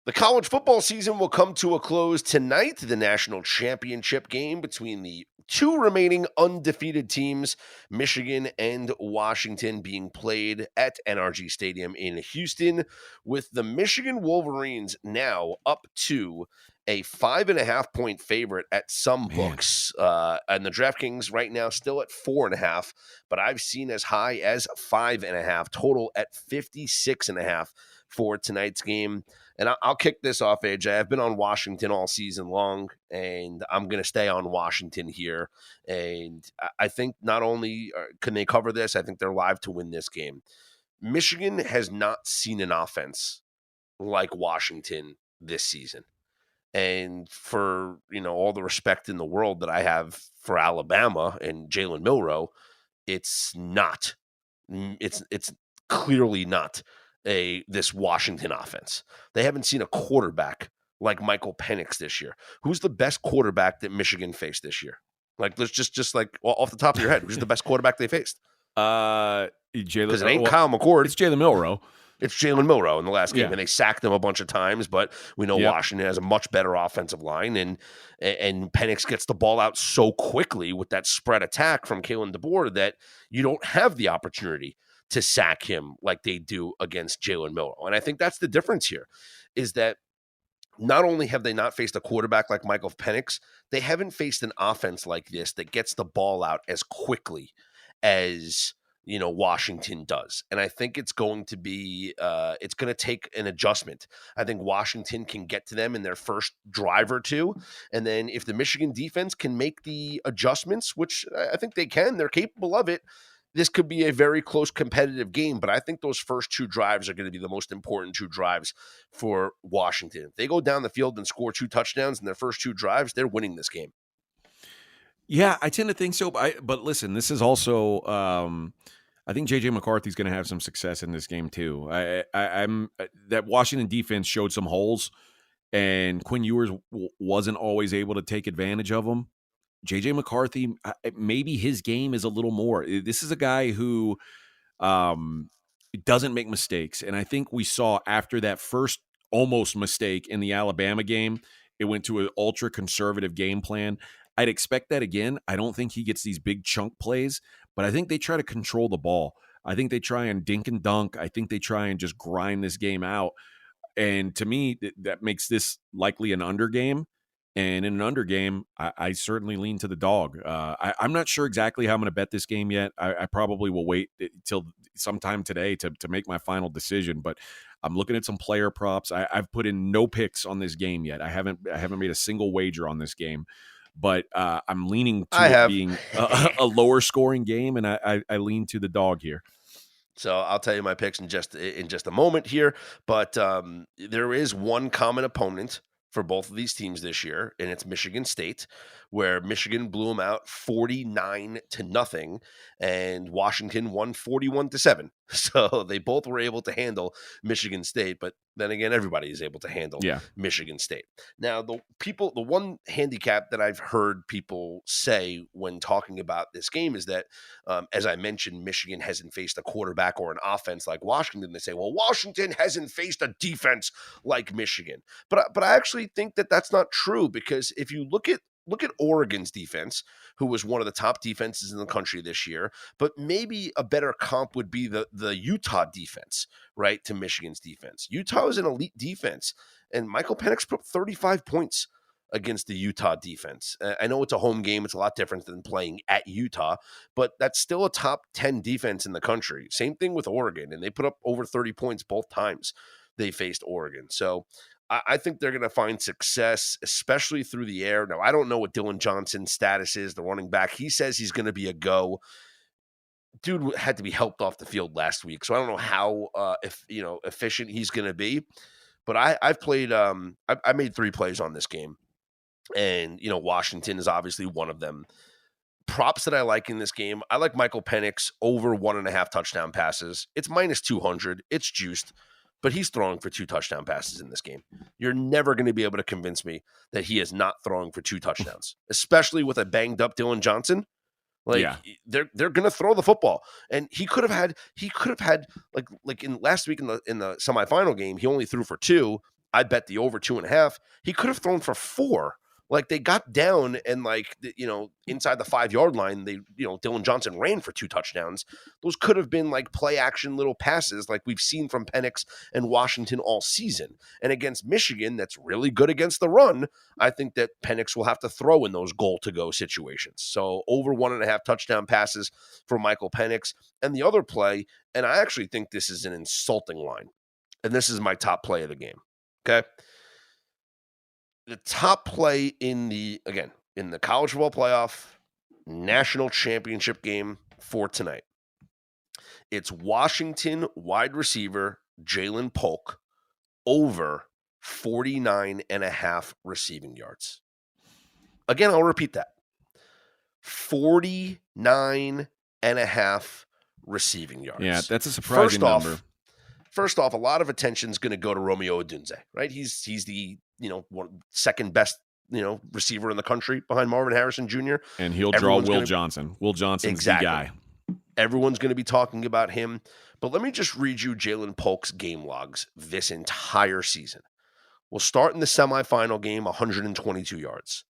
The college football season will come to a close tonight. The national championship game between the two remaining undefeated teams, Michigan and Washington, being played at NRG Stadium in Houston, with the Michigan Wolverines now up to a 5.5 point favorite at some books. And the DraftKings right now still at 4.5, but I've seen as high as 5.5, total at 56.5 for tonight's game. And I'll kick this off, AJ. I've been on Washington all season long, and I'm going to stay on Washington here. And I think not only can they cover this, I think they're live to win this game. Michigan has not seen an offense like Washington this season. And for, all the respect in the world that I have for Alabama and Jalen Milroe, it's not. It's clearly not this Washington offense. They haven't seen a quarterback like Michael Penix this year. Who's the best quarterback that Michigan faced this year? Like, let's just like off the top of your head, who's the best quarterback they faced? Jalen, because it ain't Kyle McCord. It's Jalen Milroe. It's Jalen Milroe in the last game, and they sacked him a bunch of times. But we know Washington has a much better offensive line, and Penix gets the ball out so quickly with that spread attack from Kalen DeBoer that you don't have the opportunity to sack him like they do against Jalen Milroe. And I think that's the difference here, is that not only have they not faced a quarterback like Michael Penix, they haven't faced an offense like this that gets the ball out as quickly as Washington does. And I think it's going to be it's going to take an adjustment. I think Washington can get to them in their first drive or two, and then if the Michigan defense can make the adjustments, which I think they can, they're capable of it, this could be a very close competitive game. But I think those first two drives are going to be the most important two drives for Washington. If they go down the field and score 2 touchdowns in their first 2 drives, they're winning this game. Yeah, I tend to think so. But listen, this is also I think J.J. McCarthy's going to have some success in this game too. I'm that Washington defense showed some holes, and Quinn Ewers wasn't always able to take advantage of them. J.J. McCarthy, maybe his game is a little more. This is a guy who doesn't make mistakes, and I think we saw after that first almost mistake in the Alabama game, it went to an ultra conservative game plan. I'd expect that again. I don't think he gets these big chunk plays, but I think they try to control the ball. I think they try and dink and dunk. I think they try and just grind this game out. And to me, that makes this likely an under game. And in an under game, I certainly lean to the dog. I'm not sure exactly how I'm going to bet this game yet. I probably will wait till sometime today to make my final decision. But I'm looking at some player props. I've put in no picks on this game yet. I haven't made a single wager on this game. But I'm leaning to it being a lower scoring game, and I lean to the dog here. So I'll tell you my picks in just a moment here. But there is one common opponent for both of these teams this year, and it's Michigan State, where Michigan blew them out 49-0, and Washington won 41-7. So they both were able to handle Michigan State, but then again, everybody is able to handle Michigan State. Now, the one handicap that I've heard people say when talking about this game is that, as I mentioned, Michigan hasn't faced a quarterback or an offense like Washington. They say, well, Washington hasn't faced a defense like Michigan. But I actually think that that's not true, because if you look at Oregon's defense, who was one of the top defenses in the country this year, but maybe a better comp would be the Utah defense, right, to Michigan's defense. Utah is an elite defense, and Michael Penix put up 35 points against the Utah defense. I know it's a home game. It's a lot different than playing at Utah, but that's still a top 10 defense in the country. Same thing with Oregon, and they put up over 30 points both times they faced Oregon. So I think they're going to find success, especially through the air. Now, I don't know what Dylan Johnson's status is, the running back. He says he's going to be a go. Dude had to be helped off the field last week, so I don't know how efficient he's going to be. But I've played. I made 3 plays on this game, and Washington is obviously one of them. Props that I like in this game: I like Michael Penix over 1.5 touchdown passes. It's minus 200. It's juiced. But he's throwing for 2 touchdown passes in this game. You're never going to be able to convince me that he is not throwing for 2 touchdowns, especially with a banged up Dylan Johnson. They're going to throw the football, and he could have had like in last week in the semifinal game, he only threw for 2. I bet the over 2.5. He could have thrown for 4. Like, they got down and, like, inside the 5-yard line, Dylan Johnson ran for 2 touchdowns. Those could have been, like, play action little passes like we've seen from Penix and Washington all season. And against Michigan, that's really good against the run, I think that Penix will have to throw in those goal-to-go situations. So over 1.5 touchdown passes for Michael Penix. And the other play, and I actually think this is an insulting line, and this is my top play of the game, okay? The top play in the college football playoff national championship game for tonight. It's Washington wide receiver Jalen Polk over 49.5 receiving yards. Again, I'll repeat that. 49.5 receiving yards. Yeah, that's a surprising number. First off, a lot of attention is going to go to Romeo Odunze, right? He's the second best receiver in the country behind Marvin Harrison Jr. And he'll draw Will Johnson. Will Johnson's the guy. Everyone's going to be talking about him. But let me just read you Jalen Polk's game logs this entire season. We'll start in the semifinal game, 122 yards.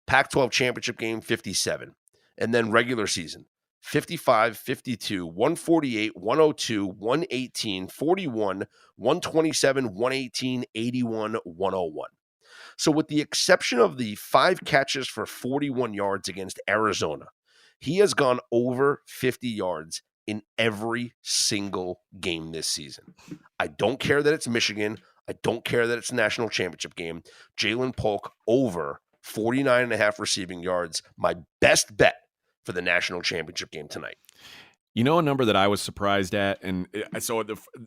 Pac-12 championship game, 57. And then regular season, 55, 52, 148, 102, 118, 41, 127, 118, 81, 101. So with the exception of the 5 catches for 41 yards against Arizona, he has gone over 50 yards in every single game this season. I don't care that it's Michigan. I don't care that it's a national championship game. Jalen Polk over 49.5 receiving yards, my best bet for the national championship game tonight. You know, a number that I was surprised at, and so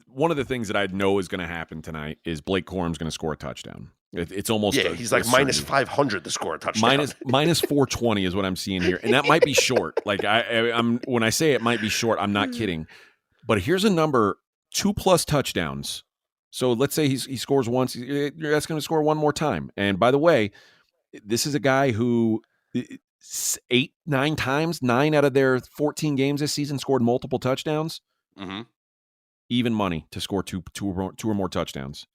one of the things that I know is going to happen tonight is Blake Corum's going to score a touchdown. It's almost he's like minus 500 to score a touchdown. Minus 420 is what I'm seeing here, and that might be short. Like I'm when I say it might be short, I'm not kidding. But here's a number: 2+ touchdowns. So let's say he scores once. You're asking him to score one more time. And by the way, this is a guy who 9 times, 9 out of their 14 games this season scored multiple touchdowns. Mm-hmm. Even money to score two or more touchdowns.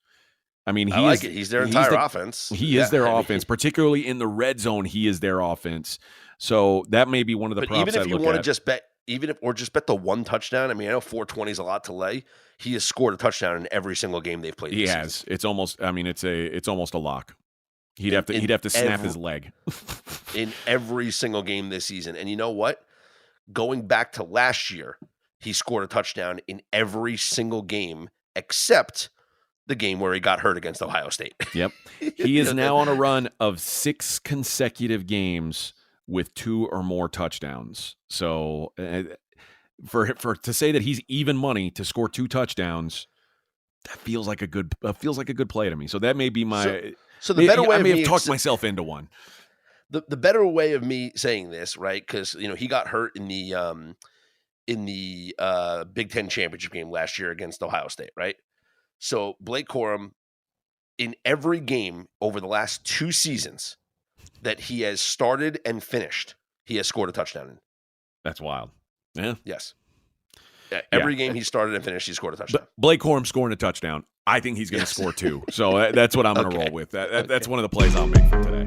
I mean, he's their entire offense. He is their offense, particularly in the red zone. He is their offense. So that may be one of the props. Even if you want to just bet, just bet the 1 touchdown. I mean, I know 420 is a lot to lay. He has scored a touchdown in every single game they've played. He has. Season. It's almost. I mean, it's almost a lock. He'd have to snap his leg in every single game this season. And you know what? Going back to last year, he scored a touchdown in every single game except the game where he got hurt against Ohio State. Yep. He is now on a run of 6 consecutive games with 2 or more touchdowns. So for to say that he's even money to score 2 touchdowns, that feels like a good play to me. So that may be my So the better way I may have talked myself into one. The better way of me saying this, right? Because he got hurt in the Big Ten championship game last year against Ohio State, right? So Blake Corum, in every game over the last 2 seasons that he has started and finished, he has scored a touchdown in. That's wild. Yeah. Yes. Yeah, every game he started and finished, he scored a touchdown. But Blake Corum scoring a touchdown, I think he's going to score 2. So that's what I'm going to roll with. That's one of the plays I'll make for today.